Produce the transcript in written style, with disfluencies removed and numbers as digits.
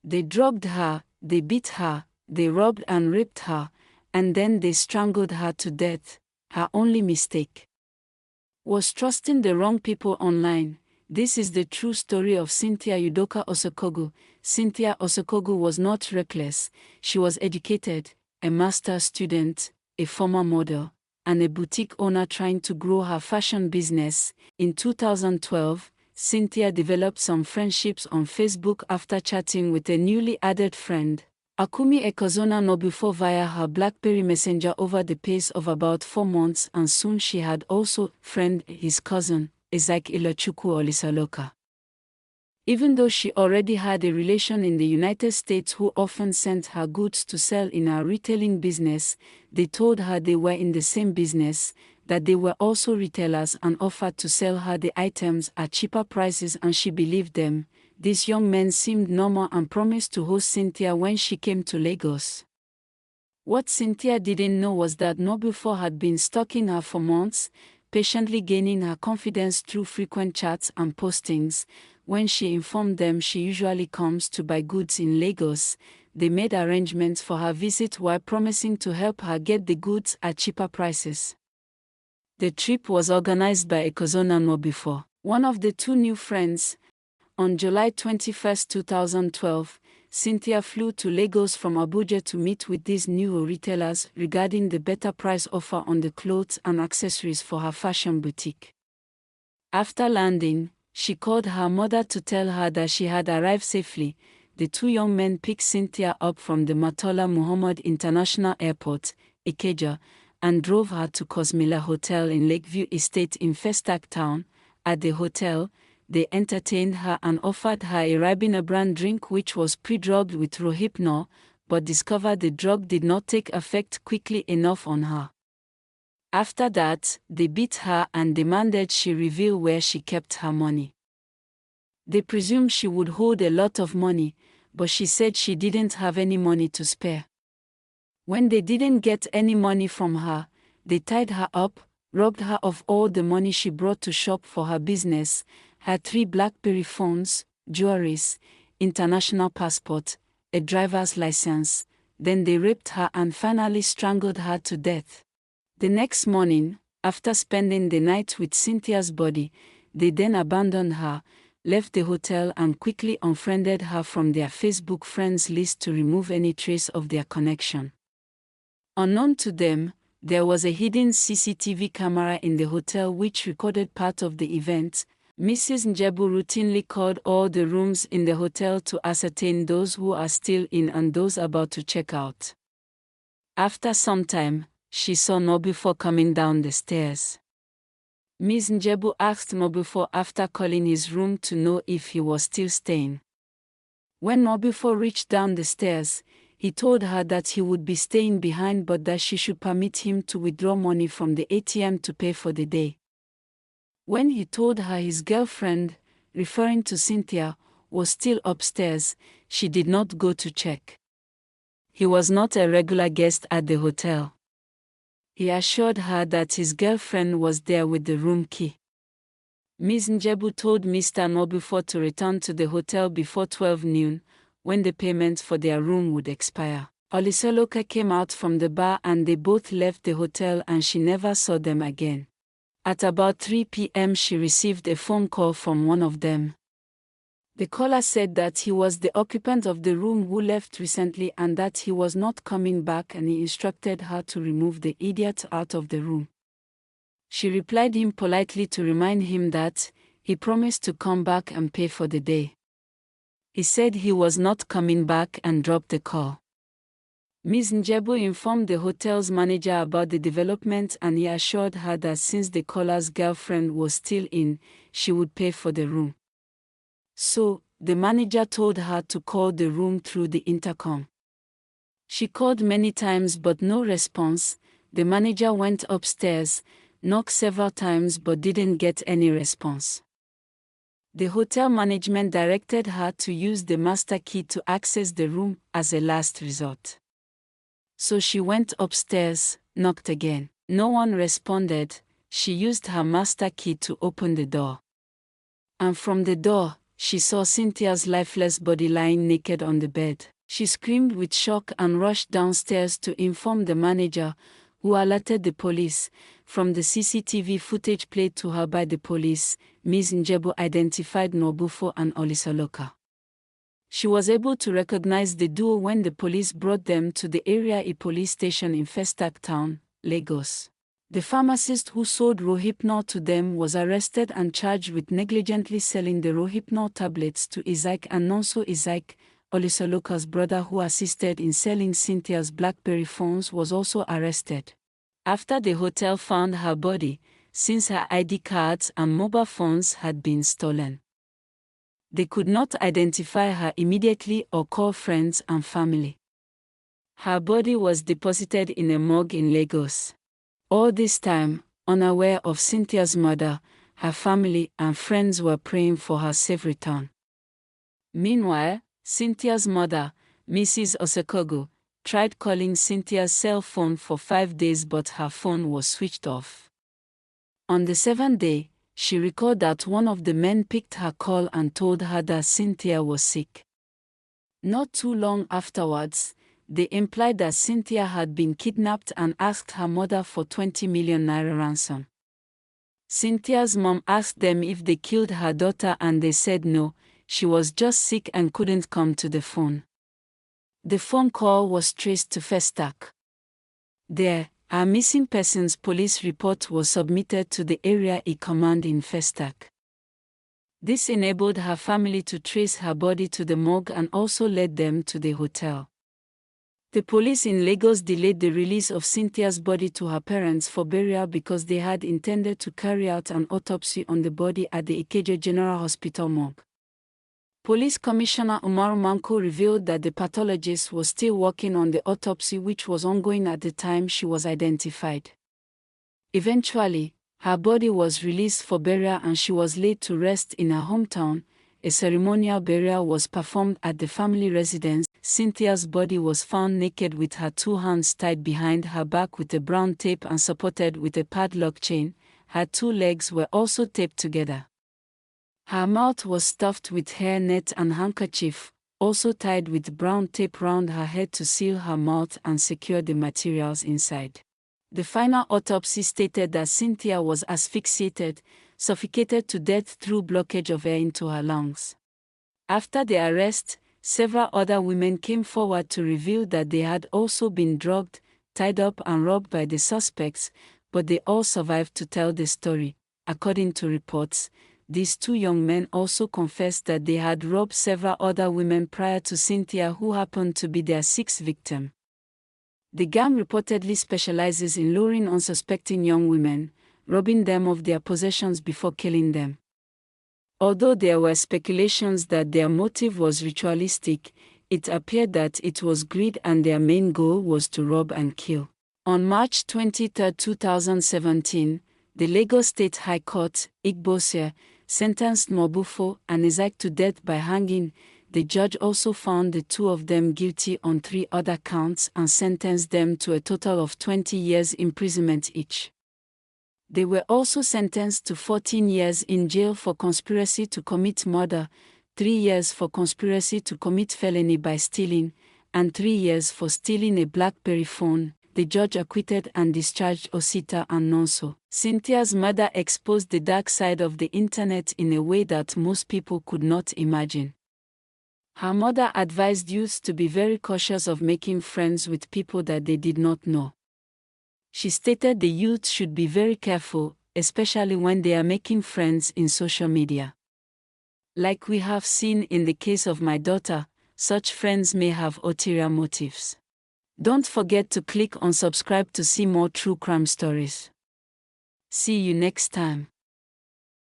They drugged her, they beat her, they robbed and raped her, and then they strangled her to death. Her only mistake was trusting the wrong people online. This is the true story of Cynthia Udoka Osokogu. Cynthia Osokogu was not reckless. She was educated, a master's student, a former model, and a boutique owner trying to grow her fashion business. In 2012, Cynthia developed some friendships on Facebook after chatting with a newly added friend, Akumi Ekozona Nobufo, via her BlackBerry Messenger over the pace of about 4 months, and soon she had also friend his cousin, Isaac Ilochukwu Olisaloka. Even though she already had a relation in the United States who often sent her goods to sell in her retailing business, they told her they were in the same business, that they were also retailers, and offered to sell her the items at cheaper prices, and she believed them. These young men seemed normal and promised to host Cynthia when she came to Lagos. What Cynthia didn't know was that Nobufo had been stalking her for months, patiently gaining her confidence through frequent chats and postings. When she informed them she usually comes to buy goods in Lagos, they made arrangements for her visit while promising to help her get the goods at cheaper prices. The trip was organized by Ekozona Nobufo, one of the two new friends. On July 21, 2012, Cynthia flew to Lagos from Abuja to meet with these new retailers regarding the better price offer on the clothes and accessories for her fashion boutique. After landing, she called her mother to tell her that she had arrived safely. The two young men picked Cynthia up from the Murtala Muhammad International Airport, Ikeja, and drove her to Cosmila Hotel in Lakeview Estate in Festac Town. At the hotel, they entertained her and offered her a Ribena brand drink which was pre-drugged with Rohypnol, but discovered the drug did not take effect quickly enough on her. After that, they beat her and demanded she reveal where she kept her money. They presumed she would hold a lot of money, but she said she didn't have any money to spare. When they didn't get any money from her, they tied her up, robbed her of all the money she brought to shop for her business, her 3 BlackBerry phones, jewelries, international passport, a driver's license. Then they raped her and finally strangled her to death. The next morning, after spending the night with Cynthia's body, they then abandoned her, left the hotel and quickly unfriended her from their Facebook friends list to remove any trace of their connection. Unknown to them, there was a hidden CCTV camera in the hotel which recorded part of the event. Mrs. Njebu routinely called all the rooms in the hotel to ascertain those who are still in and those about to check out. After some time, she saw Nobufo coming down the stairs. Ms. Njebu asked Nobufo after calling his room to know if he was still staying. When Nobufo reached down the stairs, he told her that he would be staying behind but that she should permit him to withdraw money from the ATM to pay for the day. When he told her his girlfriend, referring to Cynthia, was still upstairs, she did not go to check. He was not a regular guest at the hotel. He assured her that his girlfriend was there with the room key. Ms. Njebu told Mr. Nobufo to return to the hotel before 12 noon, when the payment for their room would expire. Olisaloka came out from the bar and they both left the hotel and she never saw them again. At about 3 p.m. she received a phone call from one of them. The caller said that he was the occupant of the room who left recently and that he was not coming back, and he instructed her to remove the idiot out of the room. She replied him politely to remind him that he promised to come back and pay for the day. He said he was not coming back and dropped the call. Ms. Njebu informed the hotel's manager about the development and he assured her that since the caller's girlfriend was still in, she would pay for the room. So, the manager told her to call the room through the intercom. She called many times but no response. The manager went upstairs, knocked several times but didn't get any response. The hotel management directed her to use the master key to access the room as a last resort. So she went upstairs, knocked again. No one responded. She used her master key to open the door. And from the door, she saw Cynthia's lifeless body lying naked on the bed. She screamed with shock and rushed downstairs to inform the manager, who alerted the police. From the CCTV footage played to her by the police, Ms. Njebu identified Nobufo and Olisoloka. She was able to recognize the duo when the police brought them to the Area E police station in Festac Town, Lagos. The pharmacist who sold Rohypnol to them was arrested and charged with negligently selling the Rohypnol tablets to Isaac and Nonso. Isaac, Olisoloka's brother who assisted in selling Cynthia's BlackBerry phones, was also arrested. After the hotel found her body, since her ID cards and mobile phones had been stolen, they could not identify her immediately or call friends and family. Her body was deposited in a morgue in Lagos. All this time, unaware of Cynthia's murder, her family and friends were praying for her safe return. Meanwhile, Cynthia's mother, Mrs. Osokogu, tried calling Cynthia's cell phone for 5 days but her phone was switched off. On the 7th day, she recalled that one of the men picked her call and told her that Cynthia was sick. Not too long afterwards, they implied that Cynthia had been kidnapped and asked her mother for 20 million naira ransom. Cynthia's mom asked them if they killed her daughter and they said no, she was just sick and couldn't come to the phone. The phone call was traced to Festac. There, a missing persons police report was submitted to the Area E command in Festac. This enabled her family to trace her body to the morgue and also led them to the hotel. The police in Lagos delayed the release of Cynthia's body to her parents for burial because they had intended to carry out an autopsy on the body at the Ikeja General Hospital morgue. Police Commissioner Umaru Manko revealed that the pathologist was still working on the autopsy, which was ongoing at the time she was identified. Eventually, her body was released for burial and she was laid to rest in her hometown. A ceremonial burial was performed at the family residence. Cynthia's body was found naked with her 2 hands tied behind her back with a brown tape and supported with a padlock chain. Her 2 legs were also taped together. Her mouth was stuffed with hair net and handkerchief, also tied with brown tape round her head to seal her mouth and secure the materials inside. The final autopsy stated that Cynthia was asphyxiated, suffocated to death through blockage of air into her lungs. After the arrest, several other women came forward to reveal that they had also been drugged, tied up and robbed by the suspects, but they all survived to tell the story. According to reports, these 2 young men also confessed that they had robbed several other women prior to Cynthia, who happened to be their 6th victim. The gang reportedly specializes in luring unsuspecting young women, robbing them of their possessions before killing them. Although there were speculations that their motive was ritualistic, it appeared that it was greed and their main goal was to rob and kill. On March 23, 2017, the Lagos State High Court, Igbosir, sentenced Nobufo and Isaac to death by hanging. The judge also found the 2 of them guilty on 3 other counts and sentenced them to a total of 20 years imprisonment each. They were also sentenced to 14 years in jail for conspiracy to commit murder, 3 years for conspiracy to commit felony by stealing, and 3 years for stealing a BlackBerry phone. The judge acquitted and discharged Osita and Nonso. Cynthia's murder exposed the dark side of the internet in a way that most people could not imagine. Her mother advised youths to be very cautious of making friends with people that they did not know. She stated the youth should be very careful, especially when they are making friends in social media. Like we have seen in the case of my daughter, such friends may have ulterior motives. Don't forget to click on subscribe to see more true crime stories. See you next time.